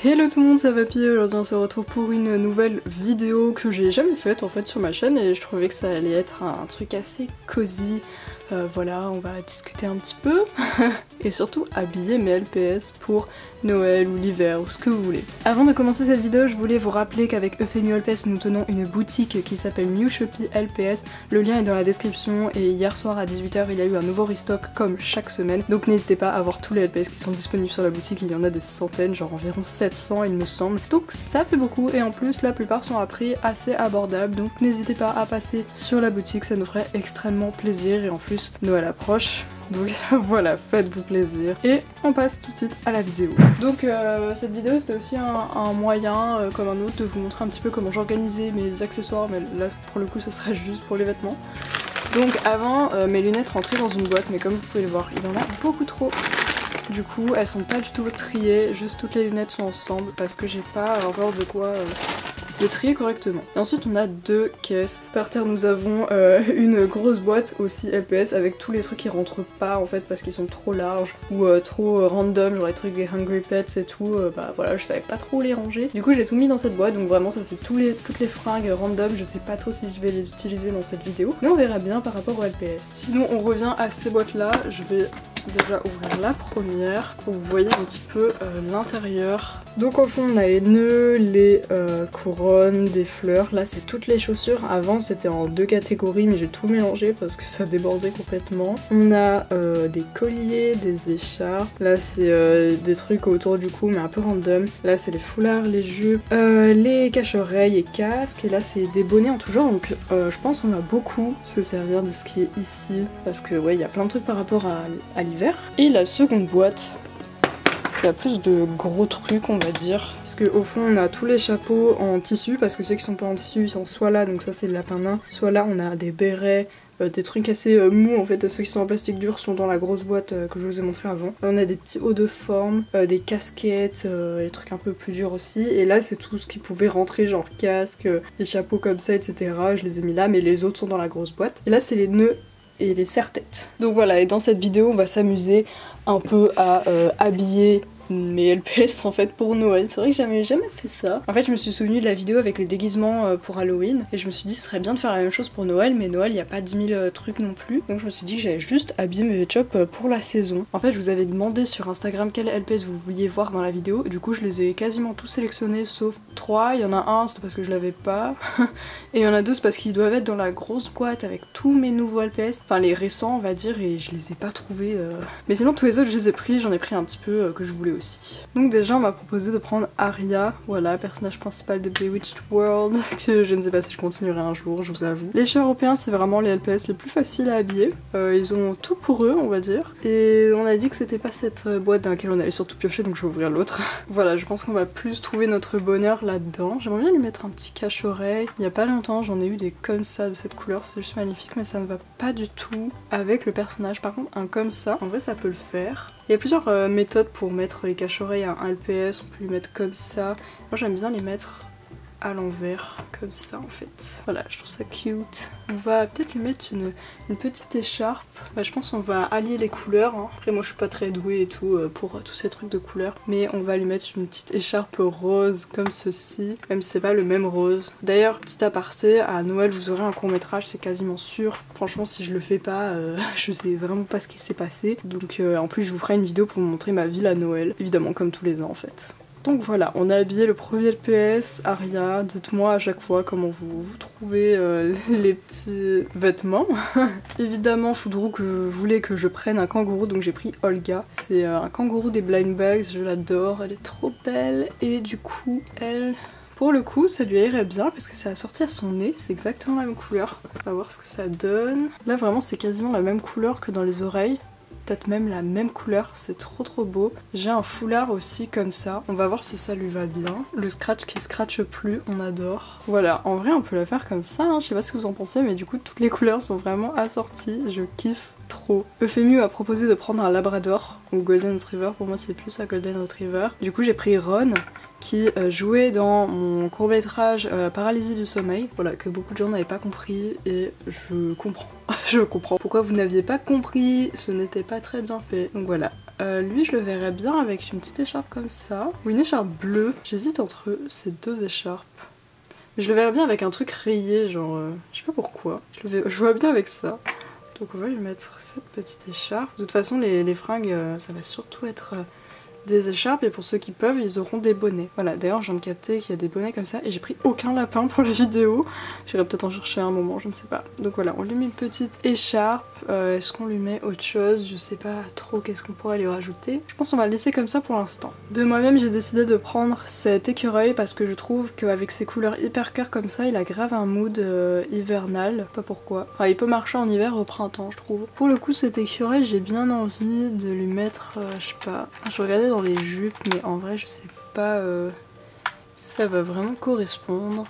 Hello tout le monde, c'est Vapi. Aujourd'hui on se retrouve pour une nouvelle vidéo que j'ai jamais faite en fait sur ma chaîne et je trouvais que ça allait être un truc assez cosy. Voilà, on va discuter un petit peu et surtout habiller mes LPS pour Noël ou l'hiver ou ce que vous voulez. Avant de commencer cette vidéo, je voulais vous rappeler qu'avec Euphémio LPS nous tenons une boutique qui s'appelle New Shopee LPS. Le lien est dans la description et hier soir à 18 h il y a eu un nouveau restock comme chaque semaine. Donc n'hésitez pas à voir tous les LPS qui sont disponibles sur la boutique, il y en a des centaines, genre environ 700 il me semble. Donc ça fait beaucoup et en plus la plupart sont à prix assez abordable. Donc n'hésitez pas à passer sur la boutique, ça nous ferait extrêmement plaisir et en plus Noël approche. Donc voilà, faites-vous plaisir. Et on passe tout de suite à la vidéo. Donc cette vidéo c'était aussi un moyen comme un autre de vous montrer un petit peu comment j'organisais mes accessoires, mais là pour le coup ce serait juste pour les vêtements. Donc avant mes lunettes rentraient dans une boîte, mais comme vous pouvez le voir il y en a beaucoup trop. Du coup elles sont pas du tout triées, juste toutes les lunettes sont ensemble parce que j'ai pas encore de quoi les trier correctement. Et ensuite on a deux caisses. Par terre nous avons une grosse boîte aussi LPS avec tous les trucs qui rentrent pas en fait parce qu'ils sont trop larges ou trop random, genre les trucs des Hungry Pets et tout, bah voilà je savais pas trop où les ranger. Du coup j'ai tout mis dans cette boîte, donc vraiment ça c'est toutes les fringues random, je sais pas trop si je vais les utiliser dans cette vidéo, mais on verra bien par rapport au LPS. Sinon on revient à ces boîtes là, je vais déjà ouvrir la première pour que vous voyez un petit peu l'intérieur. Donc au fond on a les nœuds, les couronnes, des fleurs. Là c'est toutes les chaussures. Avant c'était en deux catégories mais j'ai tout mélangé parce que ça débordait complètement. On a des colliers, des écharpes. Là c'est des trucs autour du cou mais un peu random. Là c'est les foulards, les jupes, les cache-oreilles et casques. Et là c'est des bonnets en tout genre. Donc je pense qu'on va beaucoup se servir de ce qui est ici parce que ouais il y a plein de trucs par rapport à l'hiver. Et la seconde boîte, il y a plus de gros trucs on va dire, parce qu'au fond on a tous les chapeaux en tissu, parce que ceux qui sont pas en tissu ils sont soit là, donc ça c'est le lapin nain, soit là on a des bérets, des trucs assez mous en fait. Ceux qui sont en plastique dur sont dans la grosse boîte que je vous ai montré avant. Là, on a des petits hauts de forme, des casquettes, des trucs un peu plus durs aussi, et là c'est tout ce qui pouvait rentrer, genre casque, les chapeaux comme ça etc. Je les ai mis là, mais les autres sont dans la grosse boîte. Et là c'est les nœuds et les serre-têtes. Donc voilà, et dans cette vidéo on va s'amuser un peu à habiller mes LPS en fait pour Noël. C'est vrai que j'avais jamais fait ça. En fait je me suis souvenue de la vidéo avec les déguisements pour Halloween et je me suis dit ce serait bien de faire la même chose pour Noël, mais Noël il n'y a pas 10 000 trucs non plus. Donc je me suis dit que j'allais juste habiller mes Ketchup pour la saison. En fait je vous avais demandé sur Instagram quel LPS vous vouliez voir dans la vidéo. Du coup je les ai quasiment tous sélectionnés sauf 3. Il y en a un c'est parce que je l'avais pas et il y en a deux c'est parce qu'ils doivent être dans la grosse boîte avec tous mes nouveaux LPS. Enfin les récents on va dire, et je les ai pas trouvés. Mais sinon tous les autres je les ai pris, j'en ai pris un petit peu que je voulais aussi. Donc déjà on m'a proposé de prendre Aria, voilà, personnage principal de Bewitched World, que je ne sais pas si je continuerai un jour, je vous avoue. Les chats européens c'est vraiment les LPS les plus faciles à habiller, ils ont tout pour eux on va dire, et on a dit que c'était pas cette boîte dans laquelle on allait surtout piocher, donc je vais ouvrir l'autre. Voilà, je pense qu'on va plus trouver notre bonheur là-dedans. J'aimerais bien lui mettre un petit cache-oreille, il y a pas longtemps j'en ai eu des comme ça de cette couleur, c'est juste magnifique, mais ça ne va pas du tout avec le personnage. Par contre un comme ça, en vrai ça peut le faire. Il y a plusieurs méthodes pour mettre les cache-oreilles à un LPS, on peut les mettre comme ça. Moi j'aime bien les mettre à l'envers, comme ça en fait. Voilà, je trouve ça cute. On va peut-être lui mettre une petite écharpe. Bah, je pense qu'on va allier les couleurs. Hein. Après moi je suis pas très douée et tout pour tous ces trucs de couleurs. Mais on va lui mettre une petite écharpe rose comme ceci, même si c'est pas le même rose. D'ailleurs, petit aparté, à Noël vous aurez un court métrage, c'est quasiment sûr. Franchement si je le fais pas, je sais vraiment pas ce qui s'est passé. Donc en plus je vous ferai une vidéo pour vous montrer ma ville à Noël. Évidemment comme tous les ans en fait. Donc voilà, on a habillé le premier LPS, Aria. Dites-moi à chaque fois comment vous trouvez les petits vêtements. Évidemment, Foudrou voulait que je prenne un kangourou, donc j'ai pris Olga. C'est un kangourou des Blind Bags, je l'adore, elle est trop belle. Et du coup, elle... Pour le coup, ça lui irait bien parce que ça a sorti à son nez, c'est exactement la même couleur. On va voir ce que ça donne. Là vraiment, c'est quasiment la même couleur que dans les oreilles. Peut-être même la même couleur, c'est trop beau. J'ai un foulard aussi comme ça, on va voir si ça lui va bien. Le scratch qui scratche plus, on adore. Voilà, en vrai on peut la faire comme ça, hein. Je sais pas ce que vous en pensez, mais du coup toutes les couleurs sont vraiment assorties, je kiffe trop. Euphémio a proposé de prendre un labrador ou golden retriever, pour moi c'est plus un golden retriever. Du coup j'ai pris Ron qui jouait dans mon court-métrage Paralysie du sommeil, voilà, que beaucoup de gens n'avaient pas compris et je comprends. Je comprends pourquoi vous n'aviez pas compris, ce n'était pas très bien fait. Donc voilà, Lui, je le verrais bien avec une petite écharpe comme ça, ou une écharpe bleue. J'hésite entre ces deux écharpes. Mais je le verrais bien avec un truc rayé, genre... je sais pas pourquoi. Je vois bien avec ça. Donc on va lui mettre cette petite écharpe. De toute façon, les fringues, ça va surtout être... des écharpes, et pour ceux qui peuvent, ils auront des bonnets. Voilà, d'ailleurs je viens de capter qu'il y a des bonnets comme ça, et j'ai pris aucun lapin pour la vidéo. J'irai peut-être en chercher un moment, je ne sais pas. Donc voilà, on lui met une petite écharpe. Est-ce qu'on lui met autre chose? Je sais pas trop qu'est-ce qu'on pourrait lui rajouter. Je pense qu'on va le laisser comme ça pour l'instant. De moi-même, j'ai décidé de prendre cet écureuil parce que je trouve qu'avec ses couleurs hyper claires comme ça, il a grave un mood hivernal. Pas pourquoi. Enfin, il peut marcher en hiver, au printemps, je trouve. Pour le coup, cet écureuil, j'ai bien envie de lui mettre, je sais pas, je regardais dans les jupes, mais en vrai je sais pas si ça va vraiment correspondre.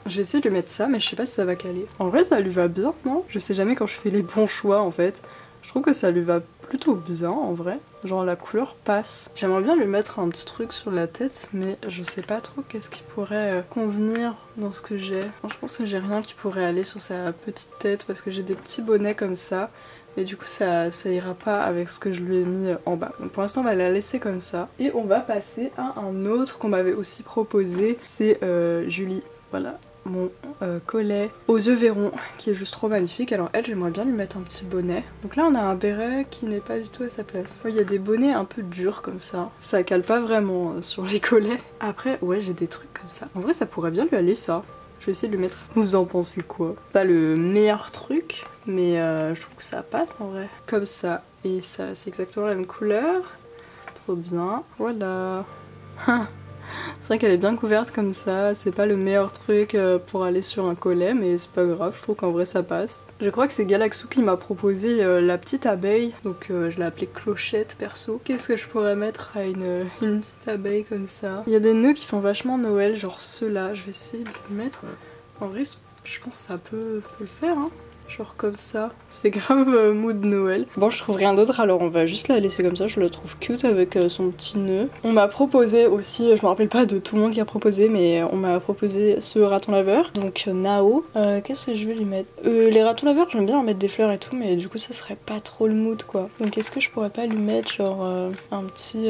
Je vais essayer de lui mettre ça, mais je sais pas si ça va caler. En vrai ça lui va bien, non? Je sais jamais quand je fais les bons choix en fait. Je trouve que ça lui va plutôt bien en vrai. Genre la couleur passe. J'aimerais bien lui mettre un petit truc sur la tête, mais je sais pas trop qu'est-ce qui pourrait convenir dans ce que j'ai. Je pense que j'ai rien qui pourrait aller sur sa petite tête parce que j'ai des petits bonnets comme ça. Et du coup ça ira pas avec ce que je lui ai mis en bas. Donc pour l'instant on va la laisser comme ça. Et on va passer à un autre qu'on m'avait aussi proposé. C'est Julie. Voilà. Mon collet aux yeux verrons qui est juste trop magnifique. Alors elle, j'aimerais bien lui mettre un petit bonnet. Donc là on a un béret qui n'est pas du tout à sa place. Il y a des bonnets un peu durs comme ça cale pas vraiment sur les collets. Après ouais, j'ai des trucs comme ça. En vrai ça pourrait bien lui aller ça. Je vais essayer de le mettre. Vous en pensez quoi? Pas le meilleur truc, mais je trouve que ça passe en vrai. Comme ça. Et ça, c'est exactement la même couleur. Trop bien. Voilà. C'est vrai qu'elle est bien couverte comme ça, c'est pas le meilleur truc pour aller sur un collet, mais c'est pas grave, je trouve qu'en vrai ça passe. Je crois que c'est Galaxou qui m'a proposé la petite abeille, donc je l'ai appelée Clochette perso. Qu'est-ce que je pourrais mettre à une petite abeille comme ça? Il y a des nœuds qui font vachement Noël, genre ceux-là, je vais essayer de les mettre. En vrai, je pense que ça peut le faire, hein. Genre comme ça fait grave mood Noël. Bon, je trouve rien d'autre, alors on va juste la laisser comme ça. Je la trouve cute avec son petit nœud. On m'a proposé aussi, je me rappelle pas de tout le monde qui a proposé, mais on m'a proposé ce raton laveur, donc Nao. Qu'est-ce que je vais lui mettre? Les ratons laveurs, j'aime bien en mettre des fleurs et tout, mais du coup ça serait pas trop le mood quoi. Donc est-ce que je pourrais pas lui mettre genre un petit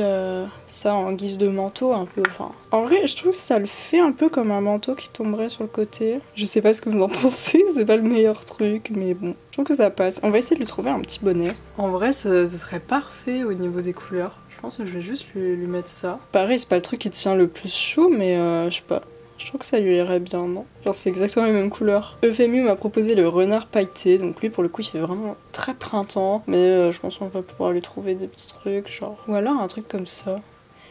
ça en guise de manteau un peu, enfin. En vrai, je trouve que ça le fait un peu comme un manteau qui tomberait sur le côté. Je sais pas ce que vous en pensez, c'est pas le meilleur truc, mais bon, je trouve que ça passe. On va essayer de lui trouver un petit bonnet. En vrai, ça serait parfait au niveau des couleurs. Je pense que je vais juste lui mettre ça. Pareil, c'est pas le truc qui tient le plus chaud, mais je sais pas. Je trouve que ça lui irait bien, non? Genre c'est exactement les mêmes couleurs. Euphémie m'a proposé le renard pailleté, donc lui pour le coup il fait vraiment très printemps. Mais je pense qu'on va pouvoir lui trouver des petits trucs, genre... Ou alors un truc comme ça.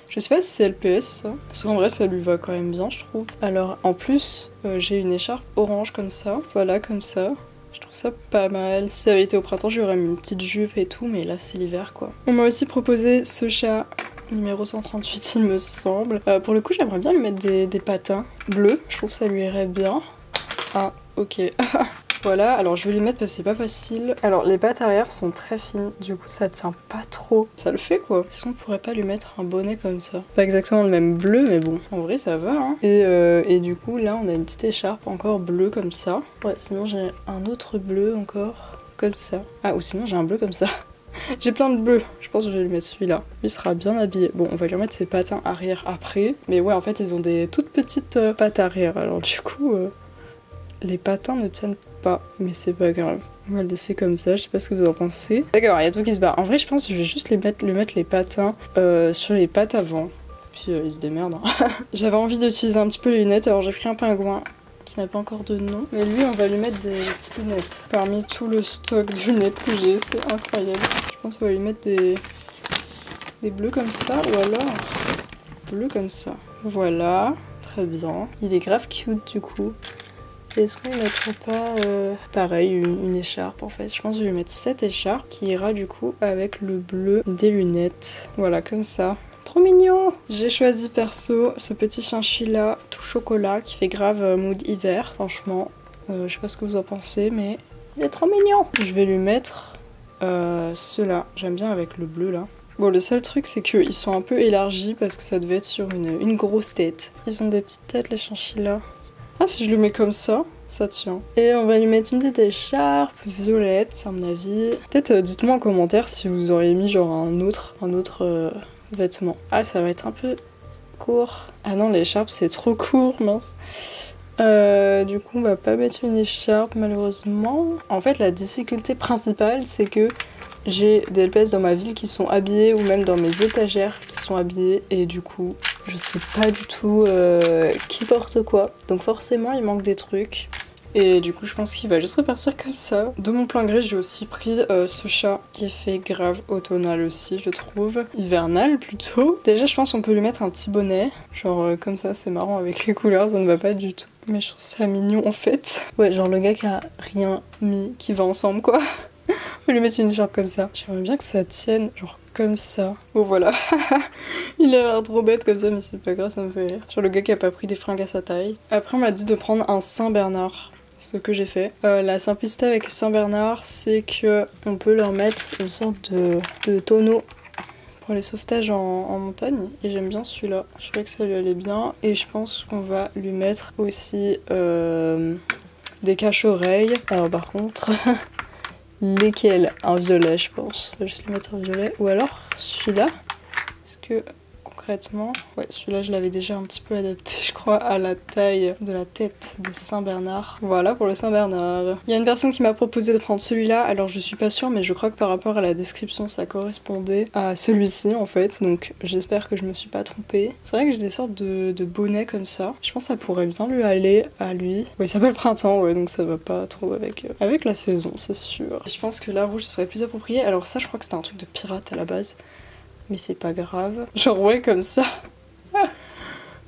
Je sais pas si c'est LPS ça, parce qu'en vrai ça lui va quand même bien je trouve. Alors en plus j'ai une écharpe orange comme ça, voilà comme ça. Je trouve ça pas mal. Si ça avait été au printemps j'aurais mis une petite jupe et tout, mais là c'est l'hiver quoi. On m'a aussi proposé ce chat numéro 138 il me semble. Pour le coup j'aimerais bien lui mettre des patins bleus, je trouve que ça lui irait bien. Ah ok. Voilà, alors je vais lui mettre parce que c'est pas facile. Alors les pattes arrière sont très fines, du coup ça tient pas trop. Ça le fait quoi. Est-ce qu'on pourrait pas lui mettre un bonnet comme ça? Pas exactement le même bleu, mais bon, en vrai ça va hein. Et du coup là on a une petite écharpe encore bleue comme ça. Ouais, sinon j'ai un autre bleu encore comme ça. Ah, ou sinon j'ai un bleu comme ça. J'ai plein de bleus, je pense que je vais lui mettre celui-là. Lui sera bien habillé. Bon, on va lui remettre ses patins arrière après. Mais ouais, en fait ils ont des toutes petites pattes arrière, alors du coup... Les patins ne tiennent pas, mais c'est pas grave. On va le laisser comme ça, je sais pas ce que vous en pensez. D'accord, il y a tout qui se barre. En vrai, je pense que je vais juste lui mettre les patins sur les pattes avant. Puis ils se démerdent. Hein. J'avais envie d'utiliser un petit peu les lunettes, alors j'ai pris un pingouin qui n'a pas encore de nom. Mais lui, on va lui mettre des petites lunettes. Parmi tout le stock de lunettes que j'ai, c'est incroyable. Je pense qu'on va lui mettre des bleus comme ça, ou alors bleus comme ça. Voilà, très bien. Il est grave cute du coup. Est-ce qu'on ne mettrait pas pareil une écharpe en fait? Je pense que je vais mettre cette écharpe qui ira du coup avec le bleu des lunettes. Voilà comme ça. Trop mignon! J'ai choisi perso ce petit chinchilla tout chocolat qui fait grave mood hiver. Franchement, je sais pas ce que vous en pensez mais il est trop mignon! Je vais lui mettre ceux-là. J'aime bien avec le bleu là. Bon, le seul truc c'est qu'ils sont un peu élargis parce que ça devait être sur une grosse tête. Ils ont des petites têtes les chinchillas. Ah, si je le mets comme ça tient. Et on va lui mettre une petite écharpe violette, à mon avis. Peut-être dites-moi en commentaire si vous auriez mis genre un autre vêtement. Ah, ça va être un peu court. Ah non, l'écharpe c'est trop court, mince. Du coup, on va pas mettre une écharpe malheureusement. En fait, la difficulté principale, c'est que j'ai des LPS dans ma ville qui sont habillés ou même dans mes étagères qui sont habillés et du coup je sais pas du tout qui porte quoi. Donc forcément il manque des trucs et du coup je pense qu'il va juste repartir comme ça. De mon plein gré j'ai aussi pris ce chat qui fait grave automnal aussi je trouve. Hivernal plutôt. Déjà je pense qu'on peut lui mettre un petit bonnet. Genre comme ça c'est marrant avec les couleurs ça ne va pas du tout. Mais je trouve ça mignon en fait. Ouais genre le gars qui a rien mis qui va ensemble quoi. On va lui mettre une écharpe comme ça. J'aimerais bien que ça tienne, genre comme ça. Oh voilà. Il a l'air trop bête comme ça, mais c'est pas grave, ça me fait rire. Sur le gars qui a pas pris des fringues à sa taille. Après, on m'a dit de prendre un Saint-Bernard. Ce que j'ai fait. La simplicité avec Saint-Bernard, c'est que on peut leur mettre une sorte de tonneau pour les sauvetages en montagne. Et j'aime bien celui-là. Je trouvais que ça lui allait bien. Et je pense qu'on va lui mettre aussi des cache-oreilles. Alors par contre... Lesquels? Un violet je pense. Je vais juste lui mettre un violet. Ou alors celui-là. Parce que concrètement... Ouais celui-là je l'avais déjà un petit peu adapté je crois à la taille de la tête des Saint-Bernard. Voilà pour le Saint-Bernard. Il y a une personne qui m'a proposé de prendre celui-là. Alors je suis pas sûre mais je crois que par rapport à la description ça correspondait à celui-ci en fait. Donc j'espère que je me suis pas trompée. C'est vrai que j'ai des sortes de bonnets comme ça. Je pense que ça pourrait bien lui aller à lui. Ouais, il s'appelle Printemps ouais donc ça va pas trop avec la saison c'est sûr. Je pense que la rouge serait plus appropriée. Alors ça je crois que c'était un truc de pirate à la base. Mais c'est pas grave. Genre ouais comme ça.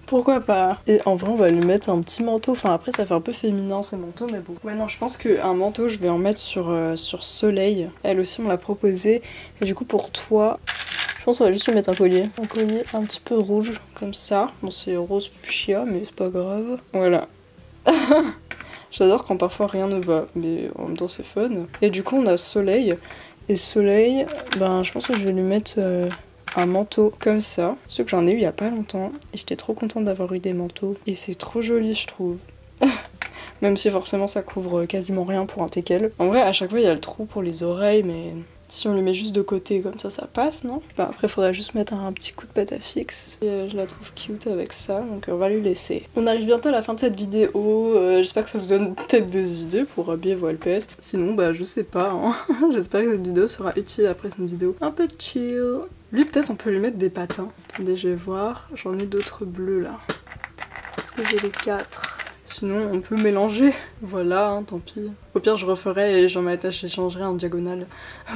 Pourquoi pas? Et en vrai on va lui mettre un petit manteau. Enfin après ça fait un peu féminin ce manteau mais bon. Ouais non je pense qu'un manteau je vais en mettre sur Soleil. Elle aussi on l'a proposé. Et du coup pour toi je pense qu'on va juste lui mettre un collier. Un collier un petit peu rouge comme ça. Bon c'est rose fuchsia mais c'est pas grave. Voilà. J'adore quand parfois rien ne va mais en même temps c'est fun. Et du coup on a Soleil. Et Soleil ben je pense que je vais lui mettre... un manteau comme ça, ce que j'en ai eu il y a pas longtemps et j'étais trop contente d'avoir eu des manteaux et c'est trop joli je trouve. Même si forcément ça couvre quasiment rien pour un teckel. En vrai à chaque fois il y a le trou pour les oreilles mais si on le met juste de côté comme ça passe non? Bah, après faudrait juste mettre un petit coup de pâte à fixe et je la trouve cute avec ça donc on va lui laisser. On arrive bientôt à la fin de cette vidéo, j'espère que ça vous donne peut-être des idées pour habiller vos LPS. Sinon bah je sais pas hein. J'espère que cette vidéo sera utile après cette vidéo un peu chill. Lui peut-être on peut lui mettre des patins. Attendez je vais voir, j'en ai d'autres bleus là. Est-ce que j'ai les 4? Sinon on peut mélanger, voilà hein, tant pis. Au pire je referai et je changerai en diagonale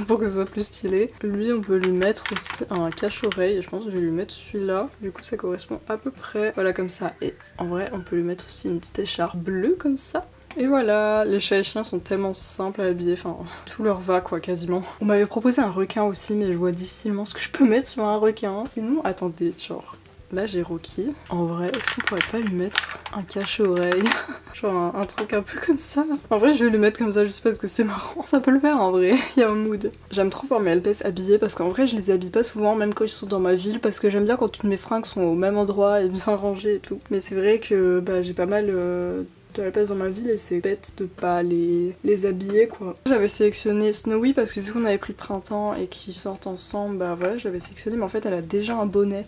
pour que ce soit plus stylé. Lui on peut lui mettre aussi un cache-oreille et je pense que je vais lui mettre celui-là. Du coup ça correspond à peu près, voilà comme ça. Et en vrai on peut lui mettre aussi une petite écharpe bleue comme ça. Et voilà, les chats et chiens sont tellement simples à habiller, enfin tout leur va quoi quasiment. On m'avait proposé un requin aussi mais je vois difficilement ce que je peux mettre sur un requin. Sinon attendez, genre là j'ai Rocky. En vrai est-ce qu'on pourrait pas lui mettre un cache-oreille? Genre un truc un peu comme ça. En vrai je vais lui mettre comme ça juste parce que c'est marrant. Ça peut le faire en vrai, il y a un mood. J'aime trop voir mes LPS habillés parce qu'en vrai je les habille pas souvent même quand ils sont dans ma ville parce que j'aime bien quand toutes mes fringues sont au même endroit et bien rangées et tout. Mais c'est vrai que bah, j'ai pas mal... de la place dans ma ville et c'est bête de pas les habiller quoi. J'avais sélectionné Snowy parce que vu qu'on avait pris le printemps et qu'ils sortent ensemble, bah voilà je l'avais sélectionné mais en fait elle a déjà un bonnet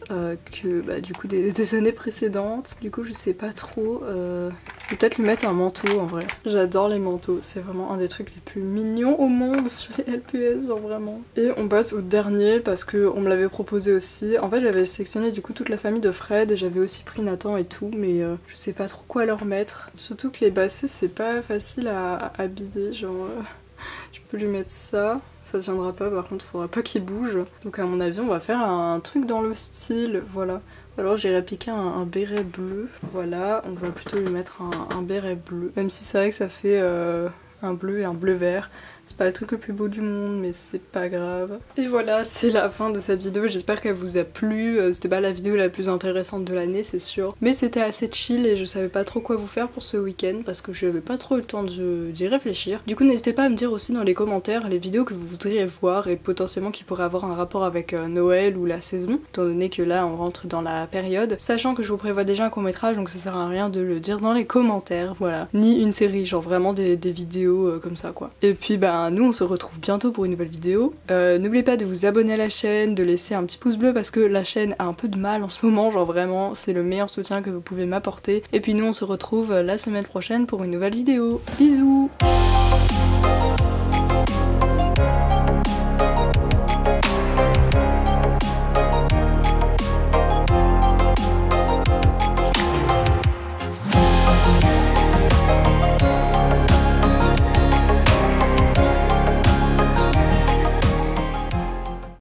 que bah du coup des années précédentes. Du coup je sais pas trop, je vais peut-être lui mettre un manteau en vrai. J'adore les manteaux, c'est vraiment un des trucs les plus mignons au monde sur les LPS genre vraiment. Et on passe au dernier parce que on me l'avait proposé aussi. En fait j'avais sélectionné du coup toute la famille de Fred et j'avais aussi pris Nathan et tout mais je sais pas trop quoi leur mettre. Surtout que les bassets c'est pas facile à habiller, genre je peux lui mettre ça, ça tiendra pas par contre faudra pas qu'il bouge. Donc à mon avis on va faire un truc dans le style, voilà. Alors j'irai piquer un béret bleu, voilà, on va plutôt lui mettre un béret bleu. Même si c'est vrai que ça fait un bleu et un bleu vert, C'est pas le truc le plus beau du monde, mais c'est pas grave. Et voilà, c'est la fin de cette vidéo, j'espère qu'elle vous a plu. C'était pas la vidéo la plus intéressante de l'année, c'est sûr, mais c'était assez chill et je savais pas trop quoi vous faire pour ce week-end parce que j'avais pas trop le temps d'y réfléchir. Du coup, n'hésitez pas à me dire aussi dans les commentaires les vidéos que vous voudriez voir et potentiellement qui pourraient avoir un rapport avec Noël ou la saison, étant donné que là on rentre dans la période, sachant que je vous prévois déjà un court-métrage, donc ça sert à rien de le dire dans les commentaires, voilà. Ni une série, genre vraiment des vidéos comme ça quoi. Et puis bah nous on se retrouve bientôt pour une nouvelle vidéo. N'oubliez pas de vous abonner à la chaîne, de laisser un petit pouce bleu parce que la chaîne a un peu de mal en ce moment, genre vraiment c'est le meilleur soutien que vous pouvez m'apporter. Et puis nous on se retrouve la semaine prochaine pour une nouvelle vidéo. Bisous!